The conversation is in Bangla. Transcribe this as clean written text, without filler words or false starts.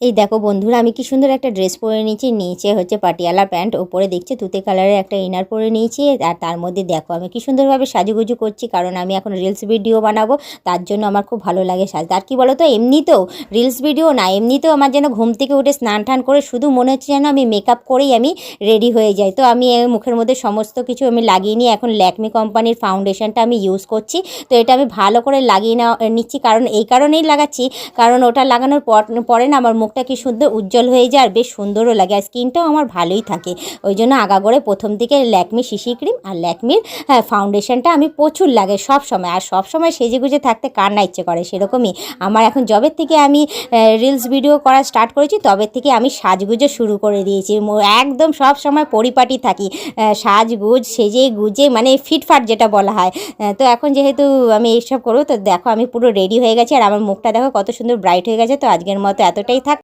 এই দেখো বন্ধুরা, আমি কি সুন্দর একটা ড্রেস পরে নিয়েছি। নিচে হচ্ছে পাটিয়ালা প্যান্ট, ওপরে দেখছি তুতে কালারের একটা ইনার পরে নিয়েছি। আর তার মধ্যে দেখো আমি কি সুন্দরভাবে সাজুগুজু করছি, কারণ আমি এখন রিলস ভিডিও বানাবো। তার জন্য আমার খুব ভালো লাগে সাজতে। আর কি বলো তো, এমনিতেও রিলস ভিডিও না, এমনিতেও আমার যেন ঘুম থেকে উঠে স্নান টান করে শুধু মনে হচ্ছে যেন আমি মেকআপ করেই আমি রেডি হয়ে যাই। তো আমি মুখের মধ্যে সমস্ত কিছু আমি লাগিয়ে নিয়ে এখন ল্যাকমি কোম্পানির ফাউন্ডেশনটা আমি ইউজ করছি। তো এটা আমি ভালো করে লাগিয়ে নিচ্ছি, কারণ এই কারণেই লাগাচ্ছি, কারণ ওটা লাগানোর পরে না আমার মুখটা কি সুন্দর উজ্জ্বল হয়ে যায়, আর বেশ সুন্দরও লাগে, আর স্কিনটাও আমার ভালোই থাকে। ওই জন্য আগাগোড়ে প্রথম দিকে ল্যাকমি সিসি ক্রিম আর ল্যাকমির ফাউন্ডেশনটা আমি প্রচুর লাগে সব সময়। আর সব সময় সেজেগুজে থাকতে কার না ইচ্ছে করে, সেরকমই আমার এখন জবের থেকে আমি রিলস ভিডিও করা স্টার্ট করেছি, তবে থেকে আমি সাজগুজে শুরু করে দিয়েছি। একদম সব সময় পরিপাটি থাকি, সাজগুজ সেজে গুজে, মানে ফিটফাট যেটা বলা হয়। তো এখন যেহেতু আমি এইসব করবো, তো দেখো আমি পুরো রেডি হয়ে গেছি, আর আমার মুখটা দেখো কত সুন্দর ব্রাইট হয়ে গেছে। তো আজকের মতো এতটাই থাক।